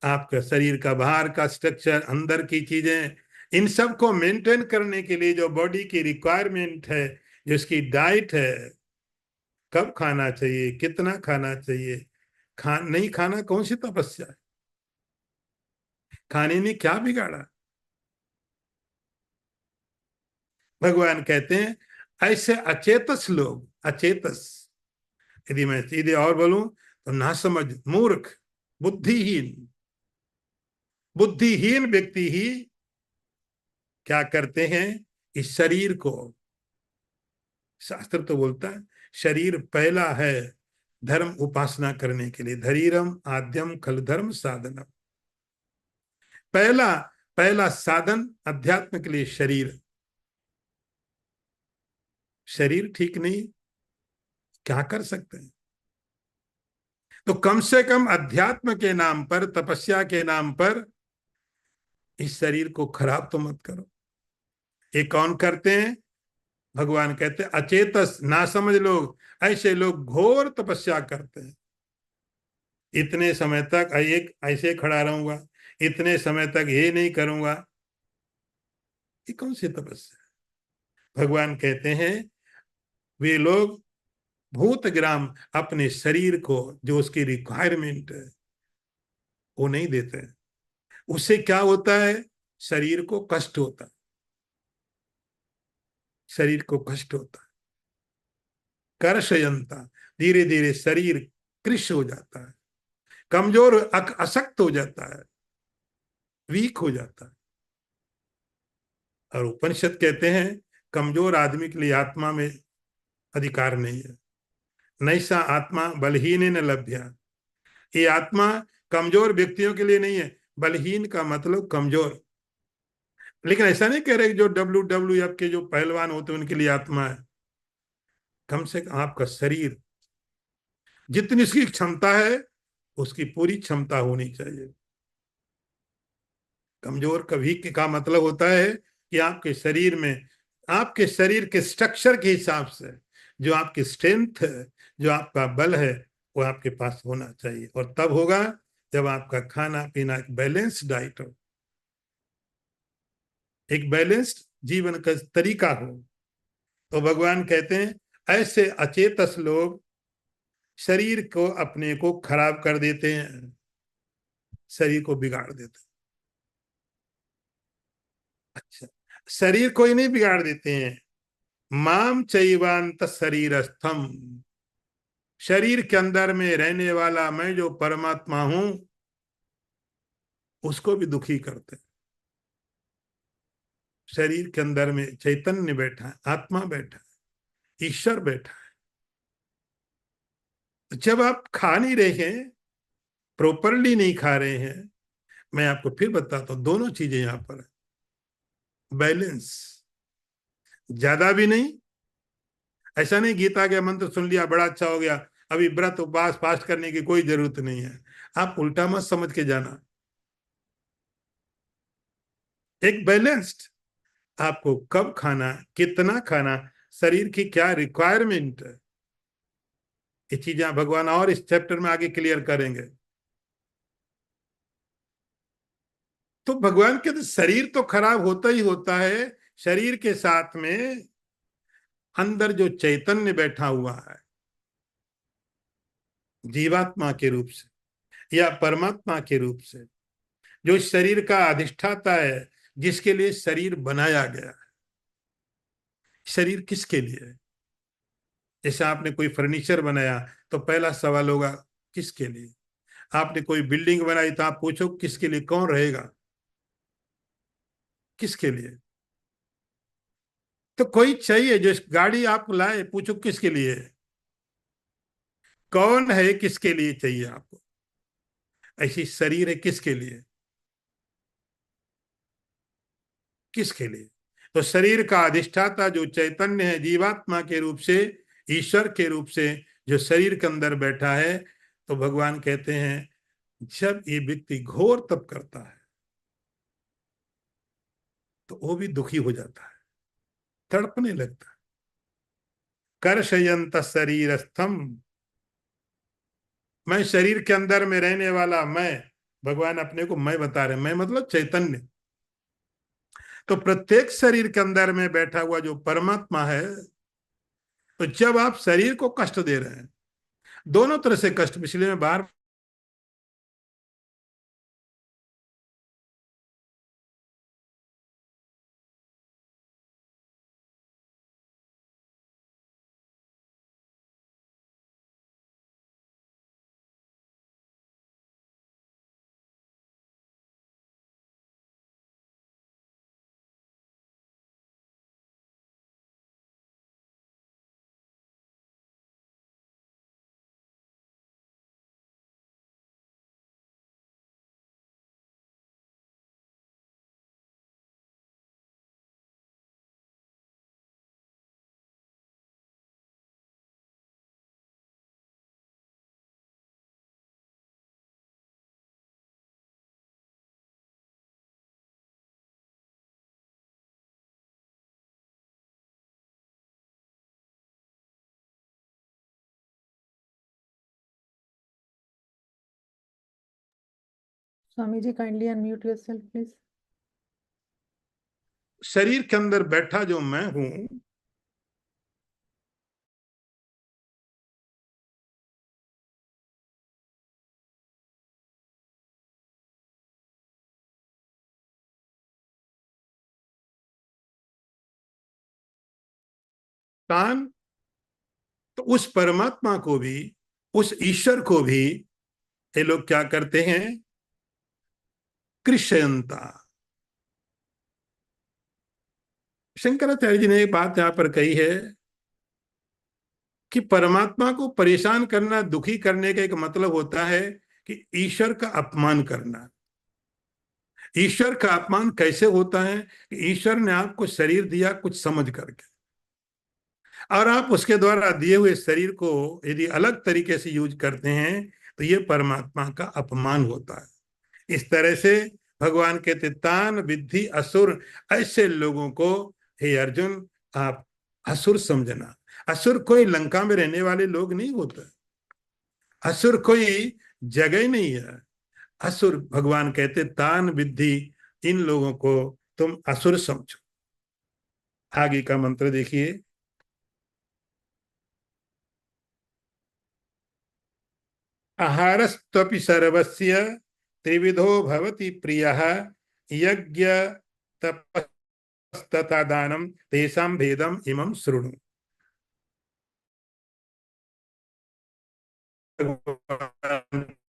आपका शरीर का बाहर का स्ट्रक्चर, अंदर की चीजें, इन सब को मेंटेन करने के लिए जो बॉडी की रिक्वायरमेंट है, जो इसकी डाइट है, कब खाना चाहिए, कितना खाना चाहिए, नहीं खाना कौन सी तपस्या है? खाने ने क्या बिगाड़ा? भगवान कहते हैं ऐसे अचेतस लोग, अचेतस, यदि मैं सीधे और बोलूं तो नासमझ, मूर्ख, बुद्धिहीन, बुद्धिहीन व्यक्ति ही क्या करते हैं? इस शरीर को, शास्त्र तो बोलता है शरीर पहला है धर्म उपासना करने के लिए, धरीरम आद्यम खल धर्म साधनम। पहला पहला साधन अध्यात्म के लिए शरीर। शरीर ठीक नहीं, क्या कर सकते हैं? तो कम से कम अध्यात्म के नाम पर, तपस्या के नाम पर इस शरीर को खराब तो मत करो। ये कौन करते हैं? भगवान कहते हैं अचेतस, ना समझ लोग, ऐसे लोग घोर तपस्या करते हैं। इतने समय तक एक ऐसे खड़ा रहूंगा, इतने समय तक ये नहीं करूंगा, ये कौन सी तपस्या? भगवान कहते हैं वे लोग भूत ग्राम अपने शरीर को, जो उसकी रिक्वायरमेंट है, वो नहीं देते। उससे क्या होता है? शरीर को कष्ट होता है, शरीर को कष्ट होता है। कर्षयंता, धीरे धीरे शरीर कृश हो जाता है, कमजोर अशक्त हो जाता है, वीक हो जाता है। और उपनिषद कहते हैं कमजोर आदमी के लिए आत्मा में अधिकार नहीं है। नैसा आत्मा बलहीन न लभ्या। ये आत्मा कमजोर व्यक्तियों के लिए नहीं है। बलहीन का मतलब कमजोर। लेकिन ऐसा नहीं कह रहे जो WWF के जो पहलवान होते हैं उनके लिए आत्मा है। कम से कम आपका शरीर जितनी उसकी क्षमता है, उसकी पूरी क्षमता होनी चाहिए। कमजोर कभी का मतलब होता है कि आपके शरीर में, आपके शरीर के स्ट्रक्चर के हिसाब से जो आपकी स्ट्रेंथ है, जो आपका बल है, वो आपके पास होना चाहिए। और तब होगा जब आपका खाना पीना एक बैलेंस्ड डाइट हो, एक बैलेंस्ड जीवन का तरीका हो। तो भगवान कहते हैं ऐसे अचेतस लोग शरीर को, अपने को खराब कर देते हैं, शरीर को बिगाड़ देते हैं। अच्छा, शरीर को ही नहीं बिगाड़ देते हैं, माम चैवांत शरीरस्थम, शरीर के अंदर में रहने वाला मैं जो परमात्मा हूं, उसको भी दुखी करते हैं। शरीर के अंदर में चैतन्य बैठा है, आत्मा बैठा है, ईश्वर बैठा है। तो जब आप खा नहीं रहे हैं, प्रॉपरली नहीं खा रहे हैं, मैं आपको फिर बताता हूं दोनों चीजें यहां पर है। बैलेंस, ज्यादा भी नहीं। ऐसा नहीं गीता के मंत्र सुन लिया बड़ा अच्छा हो गया, अभी व्रत उपवास फास्ट करने की कोई जरूरत नहीं है। आप उल्टा मत समझ के जाना। एक बैलेंस्ड, आपको कब खाना, कितना खाना, शरीर की क्या रिक्वायरमेंट है, ये चीजें भगवान और इस चैप्टर में आगे क्लियर करेंगे। तो भगवान के तो शरीर तो खराब होता ही होता है, शरीर के साथ में अंदर जो चैतन्य बैठा हुआ है, जीवात्मा के रूप से या परमात्मा के रूप से, जो शरीर का अधिष्ठाता है, जिसके लिए शरीर बनाया गया है। शरीर किसके लिए है? जैसे आपने कोई फर्नीचर बनाया तो पहला सवाल होगा किसके लिए? आपने कोई बिल्डिंग बनाई तो आप पूछो किसके लिए, कौन रहेगा, किसके लिए? तो कोई चाहिए। जो गाड़ी आप लाए, पूछो किसके लिए है, कौन है, किसके लिए चाहिए आपको? ऐसी शरीर है किसके लिए, किसके लिए? तो शरीर का अधिष्ठाता जो चैतन्य है, जीवात्मा के रूप से, ईश्वर के रूप से, जो शरीर के अंदर बैठा है, तो भगवान कहते हैं जब ये व्यक्ति घोर तप करता है तो वो भी दुखी हो जाता है, तड़पने लगता है। कर्षयंत शरीरस्थम, मैं शरीर के अंदर में रहने वाला मैं, भगवान अपने को मैं बता रहे, मैं मतलब चैतन्य। तो प्रत्येक शरीर के अंदर में बैठा हुआ जो परमात्मा है, तो जब आप शरीर को कष्ट दे रहे हैं, दोनों तरह से कष्ट, इसलिए मैं बार Swami ji kindly unmute yourself please. शरीर के अंदर बैठा जो मैं हूं, कान, तो उस परमात्मा को भी, उस ईश्वर को भी ये लोग क्या करते हैं? कृष्णता। शंकराचार्य जी ने एक बात यहां पर कही है कि परमात्मा को परेशान करना, दुखी करने का एक मतलब होता है कि ईश्वर का अपमान करना। ईश्वर का अपमान कैसे होता है कि ईश्वर ने आपको शरीर दिया कुछ समझ करके, और आप उसके द्वारा दिए हुए शरीर को यदि अलग तरीके से यूज करते हैं तो ये परमात्मा का अपमान होता है। इस तरह से भगवान कहते तान विद्धि असुर, ऐसे लोगों को हे अर्जुन आप असुर समझना। असुर कोई लंका में रहने वाले लोग नहीं होते, असुर कोई जगह ही नहीं है। असुर भगवान कहते तान विद्धि, इन लोगों को तुम असुर समझो। आगे का मंत्र देखिए। आहारस्त्वपि सर्वस्य त्रिविधो भवति प्रियः, यज्ञ तपस्तथा दानम तेषां भेदम इमं शृणु।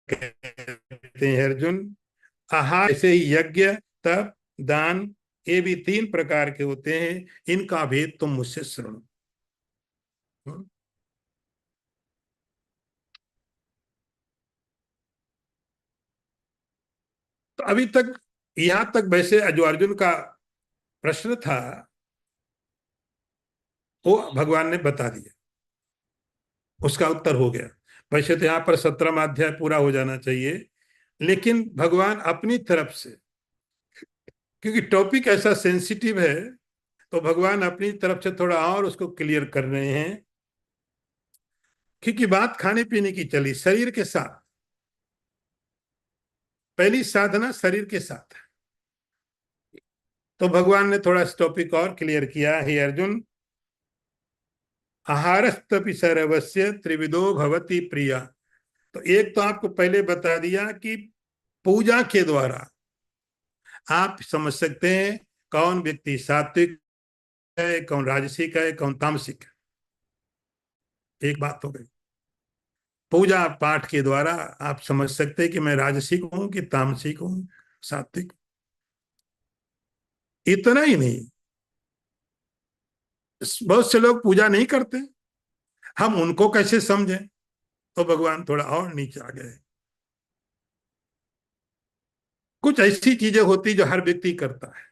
कहते हैं अर्जुन, आहार ऐसे ही यज्ञ, तप, दान, ये भी तीन प्रकार के होते हैं, इनका भेद तुम मुझसे सुनो। तो अभी तक, यहां तक वैसे जो अर्जुन का प्रश्न था वो भगवान ने बता दिया, उसका उत्तर हो गया। वैसे तो यहाँ पर 17वां अध्याय पूरा हो जाना चाहिए, लेकिन भगवान अपनी तरफ से, क्योंकि टॉपिक ऐसा सेंसिटिव है, तो भगवान अपनी तरफ से थोड़ा और उसको क्लियर कर रहे हैं। क्योंकि बात खाने पीने की चली शरीर के साथ, पहली साधना शरीर के साथ है, तो भगवान ने थोड़ा इस टॉपिक और क्लियर किया। हे अर्जुन, आहारस्तपि सर्वस्य त्रिविधो भवति प्रिया। तो एक तो आपको पहले बता दिया कि पूजा के द्वारा आप समझ सकते हैं कौन व्यक्ति सात्विक है, कौन राजसिक है, कौन तामसिक है। एक बात हो गई। पूजा पाठ के द्वारा आप समझ सकते हैं कि मैं राजसिक हूं कि तामसिक हूं, सात्विक। इतना ही नहीं, बहुत से लोग पूजा नहीं करते, हम उनको कैसे समझें? तो भगवान थोड़ा और नीचे आ गए। कुछ ऐसी चीजें होती जो हर व्यक्ति करता है।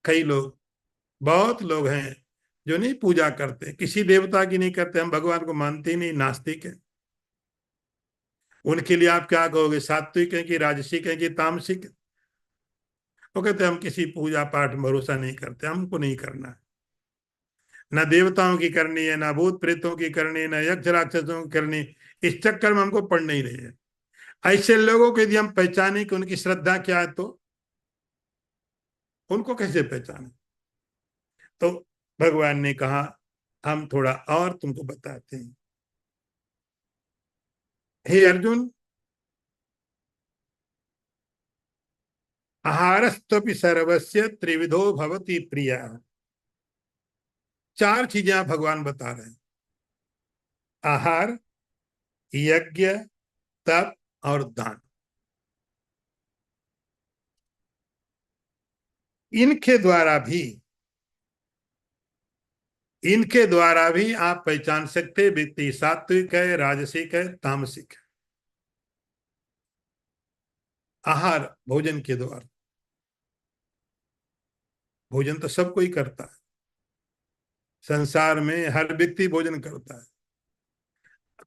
कई लोग, बहुत लोग हैं जो नहीं पूजा करते, किसी देवता की नहीं करते, हम भगवान को मानते ही नहीं, नास्तिक है। उनके लिए आप क्या कहोगे, सात्विक है कि राजसिक है कि तामसिक है? वो कहते हम किसी पूजा पाठ में भरोसा नहीं करते, हमको नहीं करना है। ना देवताओं की करनी है, ना भूत प्रेतों की करनी है, ना यक्ष राक्षसों की करनी। इस चक्कर में हमको पढ़ना ही नहीं है। ऐसे लोगों को यदि हम पहचाने कि उनकी श्रद्धा क्या है, तो उनको कैसे पहचाने? तो भगवान ने कहा हम थोड़ा और तुमको बताते हैं। हे अर्जुन, आहारस्त्वपि सर्वस्य त्रिविधो भवति प्रिया। चार चीजें आप भगवान बता रहे हैं, आहार, यज्ञ, तप और दान। इनके द्वारा भी, इनके द्वारा भी आप पहचान सकते व्यक्ति सात्विक है, राजसिक है, तामसिक है। आहार, भोजन के द्वारा। भोजन तो सब कोई करता है, संसार में हर व्यक्ति भोजन करता है।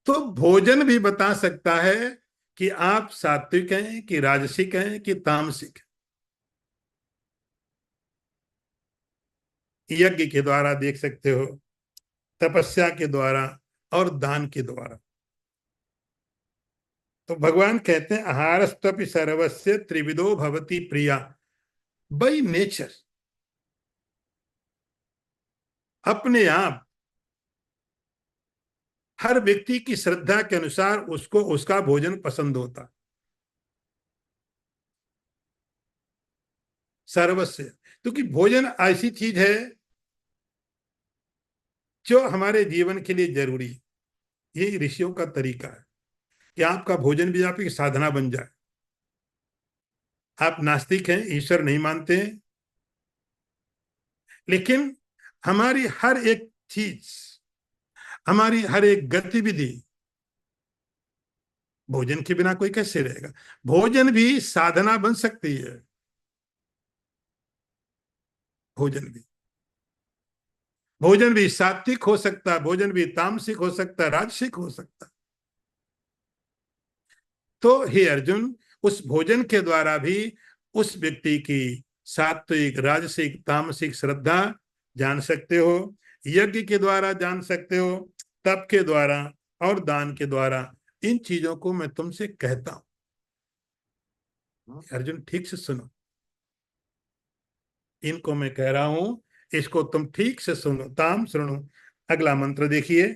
तो भोजन भी बता सकता है कि आप सात्विक हैं कि राजसिक हैं कि तामसिक हैं। यज्ञ के द्वारा देख सकते हो, तपस्या के द्वारा और दान के द्वारा। तो भगवान कहते हैं आहारस्तपि सर्वस्य त्रिविधो भवति प्रिया। बाय नेचर, अपने आप हर व्यक्ति की श्रद्धा के अनुसार उसको उसका भोजन पसंद होता। सर्वस्य, क्योंकि भोजन ऐसी चीज है जो हमारे जीवन के लिए जरूरी है। ये ऋषियों का तरीका है कि आपका भोजन भी आपकी साधना बन जाए। आप नास्तिक हैं, ईश्वर नहीं मानते हैं, लेकिन हमारी हर एक चीज, हमारी हर एक गतिविधि भोजन के बिना कोई कैसे रहेगा। भोजन भी साधना बन सकती है। भोजन भी भोजन भी सात्विक हो सकता है, भोजन भी तामसिक हो सकता है, राजसिक हो सकता है। तो हे अर्जुन, उस भोजन के द्वारा भी उस व्यक्ति की सात्विक, राजसिक, तामसिक श्रद्धा जान सकते हो। यज्ञ के द्वारा जान सकते हो, तप के द्वारा और दान के द्वारा। इन चीजों को मैं तुमसे कहता हूं। अर्जुन ठीक से सुनो, इनको मैं कह रहा हूं, इसको तुम ठीक से सुनो। ताम सुनो। अगला मंत्र देखिए।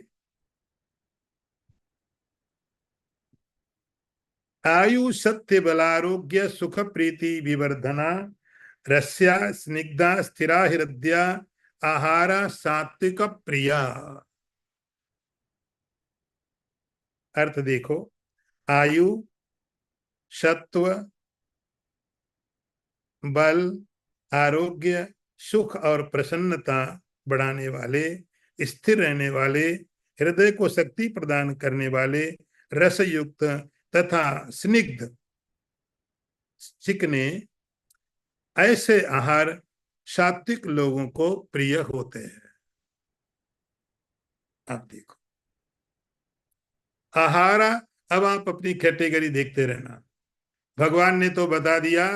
आयु सत्य बलारोग्य सुख प्रीति विवर्धना रस्या स्निग्धा स्थिरा हृदया आहारा सात्विक प्रिया। अर्थ देखो। आयु, सत्व, बल, आरोग्य, सुख और प्रसन्नता बढ़ाने वाले, स्थिर रहने वाले, हृदय को शक्ति प्रदान करने वाले, रसयुक्त तथा स्निग्ध, चिकने, ऐसे आहार सात्विक लोगों को प्रिय होते हैं। आप देखो आहारा। अब आप अपनी कैटेगरी देखते रहना। भगवान ने तो बता दिया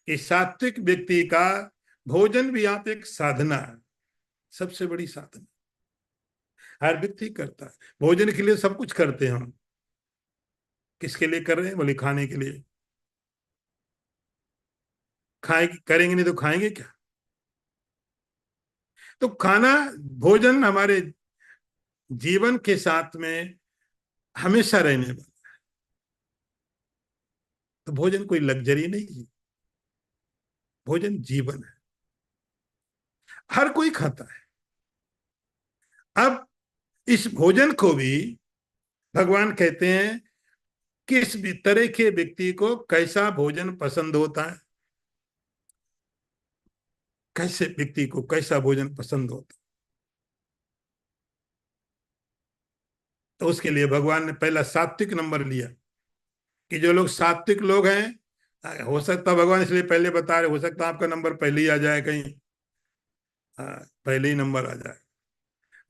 कि सात्विक व्यक्ति का भोजन भी आप एक साधना है, सबसे बड़ी साधना। हर व्यक्ति करता है भोजन के लिए, सब कुछ करते हैं हम। किसके लिए कर रहे हैं? बोले खाने के लिए। खाए करेंगे नहीं तो खाएंगे क्या? तो खाना, भोजन हमारे जीवन के साथ में हमेशा रहने वाला। तो भोजन कोई लग्जरी नहीं है, भोजन जीवन है। हर कोई खाता है। अब इस भोजन को भी भगवान कहते हैं किस भी तरह के व्यक्ति को कैसा भोजन पसंद होता है, कैसे व्यक्ति को कैसा भोजन पसंद होता है। तो उसके लिए भगवान ने पहला सात्विक नंबर लिया कि जो लोग सात्विक लोग हैं, हो सकता भगवान इसलिए पहले बता रहे, हो सकता आपका नंबर पहले ही आ जाए कहीं। पहले ही नंबर आ जाए।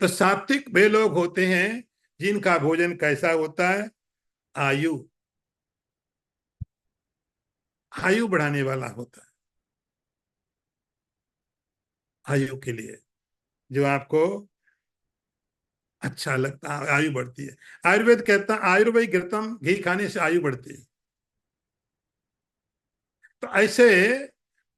तो सात्विक वे लोग होते हैं जिनका भोजन कैसा होता है? आयु, आयु बढ़ाने वाला होता है। आयु के लिए जो आपको अच्छा लगता है, आयु बढ़ती है। आयुर्वेद कहता है आयुर्वेद घृतम, घी खाने से आयु बढ़ती है। तो ऐसे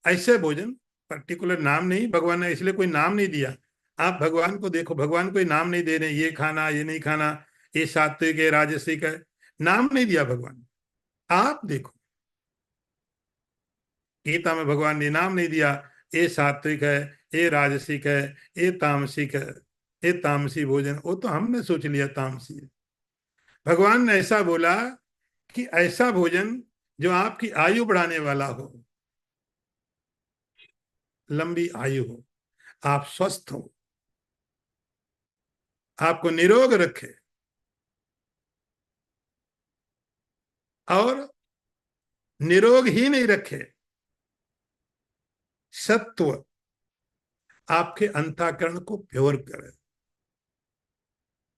ऐसे भोजन, पर्टिकुलर नाम नहीं, भगवान ने इसलिए कोई नाम नहीं दिया। आप भगवान को देखो, भगवान कोई नाम नहीं दे रहे ये खाना ये नहीं खाना, ये सात्विक है राजसिक है, नाम नहीं दिया भगवान। आप देखो गीता में भगवान ने नाम नहीं दिया ये सात्विक है, ये राजसिक है, ये तामसिक है, ये तामसी भोजन। वो तो हमने सोच लिया तामसी है। भगवान ने ऐसा बोला कि ऐसा भोजन जो आपकी आयु बढ़ाने वाला हो, लंबी आयु हो, आप स्वस्थ हो, आपको निरोग रखे और निरोग ही नहीं रखे, सत्व आपके अंतःकरण को प्योर करे।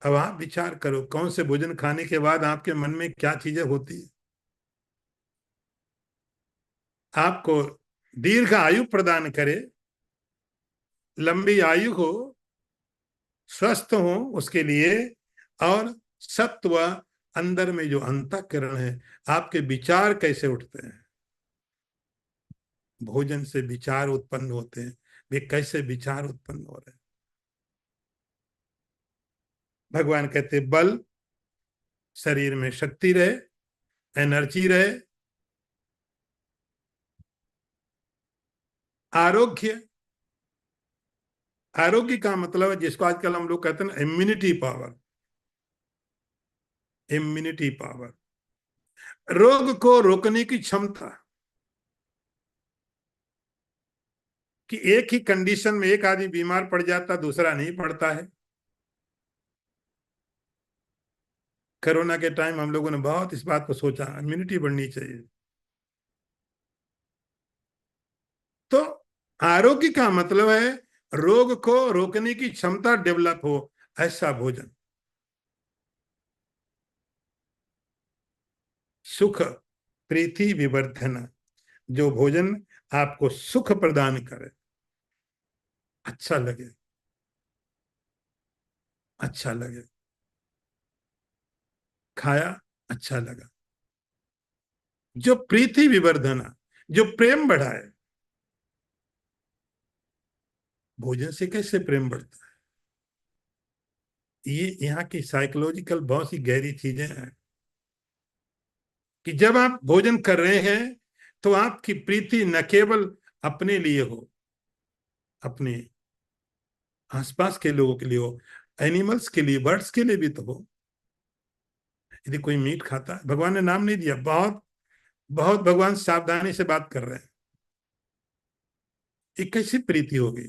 अब आप विचार करो कौन से भोजन खाने के बाद आपके मन में क्या चीजें होती है। आपको दीर्घ आयु प्रदान करे, लंबी आयु हो, स्वस्थ हो उसके लिए, और सत्व अंदर में जो अंतःकरण है, आपके विचार कैसे उठते हैं। भोजन से विचार उत्पन्न होते हैं, वे कैसे विचार उत्पन्न हो रहे हैं। भगवान कहते बल, शरीर में शक्ति रहे, एनर्जी रहे, आरोग्य। आरोग्य का मतलब है जिसको आजकल हम लोग कहते हैं इम्यूनिटी पावर। इम्यूनिटी पावर, रोग को रोकने की क्षमता। कि एक ही कंडीशन में एक आदमी बीमार पड़ जाता, दूसरा नहीं पड़ता है। कोरोना के टाइम हम लोगों ने बहुत इस बात को सोचा, इम्यूनिटी बढ़नी चाहिए। तो आरोग्य का मतलब है रोग को रोकने की क्षमता डेवलप हो, ऐसा भोजन। सुख प्रीति विवर्धन, जो भोजन आपको सुख प्रदान करे, अच्छा लगे, अच्छा लगे, खाया अच्छा लगा। जो प्रीति विवर्धन, जो प्रेम बढ़ाए। भोजन से कैसे प्रेम बढ़ता है, ये यहाँ की साइकोलॉजिकल बहुत सी गहरी चीजें हैं। कि जब आप भोजन कर रहे हैं तो आपकी प्रीति न केवल अपने लिए हो, अपने आसपास के लोगों के लिए हो, एनिमल्स के लिए, बर्ड्स के लिए भी तो हो। यदि कोई मीट खाता है, भगवान ने नाम नहीं दिया, बहुत बहुत भगवान सावधानी से बात कर रहे हैं। ये कैसी प्रीति होगी।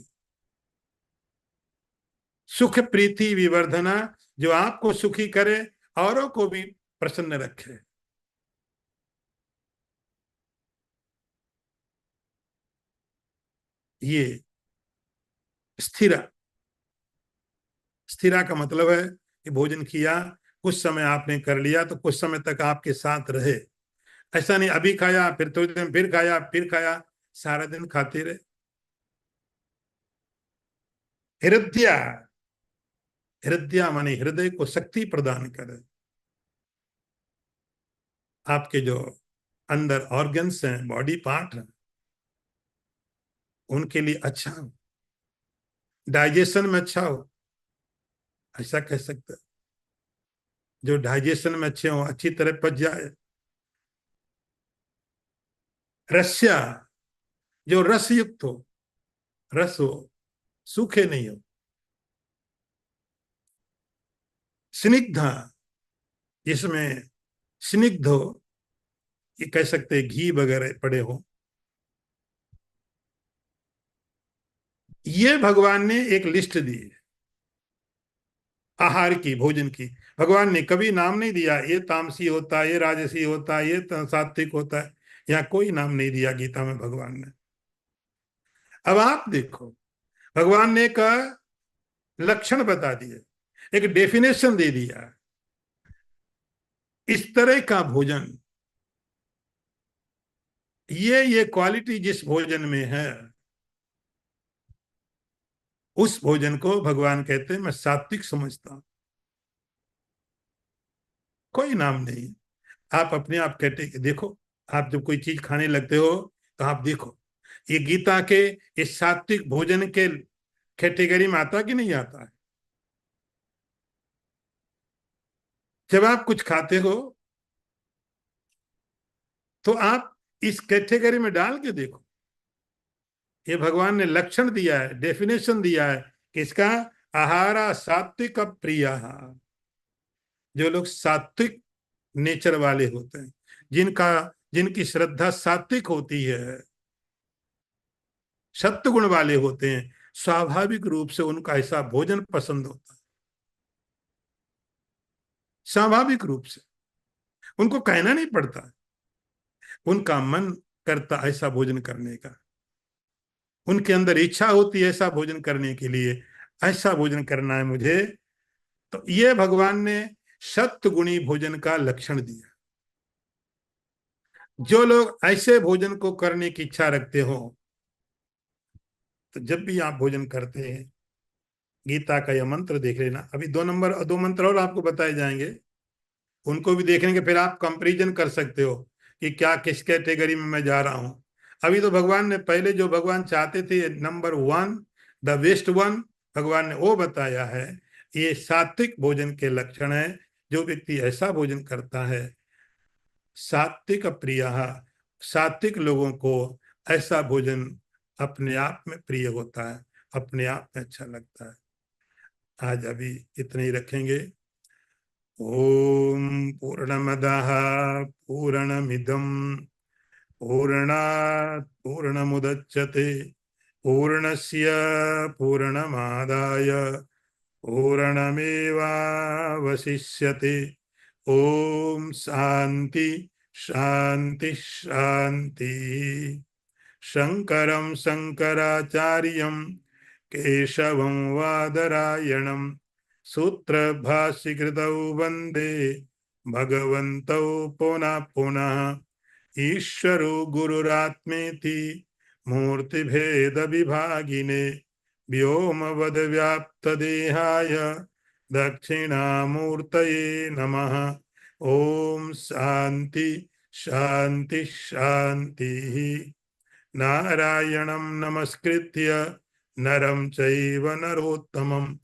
सुख प्रीति विवर्धना, जो आपको सुखी करे, औरों को भी प्रसन्न रखे। ये स्थिरा। स्थिरा का मतलब है कि भोजन किया, कुछ समय आपने कर लिया तो कुछ समय तक आपके साथ रहे। ऐसा नहीं अभी खाया फिर थोड़ी देर फिर खाया फिर खाया, सारा दिन खाते रहे। हृदय, हृदय माने हृदय को शक्ति प्रदान करे। आपके जो अंदर ऑर्गन्स हैं, बॉडी पार्ट हैं, उनके लिए अच्छा हो, डाइजेशन में अच्छा हो, ऐसा कह सकते हैं। जो डाइजेशन में अच्छे हो, अच्छी तरह पच जाए। रस्या, जो रस युक्त हो, रस हो, सूखे नहीं हो। स्निग्धा, जिसमें स्निग्ध हो, ये कह सकते हैं घी वगैरह पड़े हो। ये भगवान ने एक लिस्ट दी है आहार की, भोजन की। भगवान ने कभी नाम नहीं दिया ये तामसी होता है, ये राजसी होता है, ये सात्विक होता है। यहाँ कोई नाम नहीं दिया गीता में भगवान ने। अब आप देखो, भगवान ने एक लक्षण बता दिए, एक डेफिनेशन दे दिया। इस तरह का भोजन, ये क्वालिटी जिस भोजन में है, उस भोजन को भगवान कहते हैं मैं सात्विक समझता हूं। कोई नाम नहीं। आप अपने आप कहते देखो, आप जब कोई चीज खाने लगते हो तो आप देखो ये गीता के इस सात्विक भोजन के कैटेगरी में आता कि नहीं आता है। जब आप कुछ खाते हो तो आप इस कैटेगरी में डाल के देखो। ये भगवान ने लक्षण दिया है, डेफिनेशन दिया है कि इसका आहारा सात्विक प्रिय। जो लोग सात्विक नेचर वाले होते हैं, जिनका जिनकी श्रद्धा सात्विक होती है, सत्व गुण वाले होते हैं, स्वाभाविक रूप से उनका ऐसा भोजन पसंद होता है। स्वाभाविक रूप से उनको कहना नहीं पड़ता, उनका मन करता ऐसा भोजन करने का। उनके अंदर इच्छा होती है ऐसा भोजन करने के लिए, ऐसा भोजन करना है मुझे। तो ये भगवान ने सत्व गुणी भोजन का लक्षण दिया। जो लोग ऐसे भोजन को करने की इच्छा रखते हो, तो जब भी आप भोजन करते हैं, गीता का यह मंत्र देख लेना। अभी 2 नंबर, 2 मंत्र और आपको बताए जाएंगे। उनको भी देखने के फिर आप कंपैरिजन कर सकते हो कि क्या किस कैटेगरी में मैं जा रहा हूं। अभी तो भगवान ने पहले जो भगवान चाहते थे number one, the best one, भगवान ने वो बताया है। ये सात्विक भोजन के लक्षण है। जो व्यक्ति ऐसा भोजन करता है, सात्विक प्रिय, सात्विक लोगों को ऐसा भोजन अपने आप में प्रिय होता है, अपने आप में अच्छा लगता है। आज अभी इतने ही रखेंगे। ओम पूर्णमदः पूर्णमिदं पूर्णात् पूर्णमुदच्यते पूर्णस्य पूर्णमादाय पूर्णमेवावशिष्यते। ओम शांति शांति शांति। शंकरं शंकराचार्यं केशवं वादरायणं सूत्रभाष्यकृतौ वन्दे भगवन्तौ पुनः पुनः। ईश्वरो गुरुरात्मेति मूर्तिभेद विभागिने व्योमवद्व्याप्तदेहाय दक्षिणामूर्तये नमः। ओम शांति शांति शांति। नारायणं नमस्कृत्य नरं चैव नरोत्तमं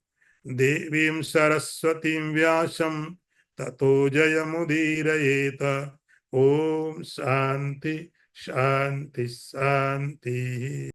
देवीं सरस्वतीं व्यासं ततो जयमुदीरयेत। ओम शांति शांति शांति।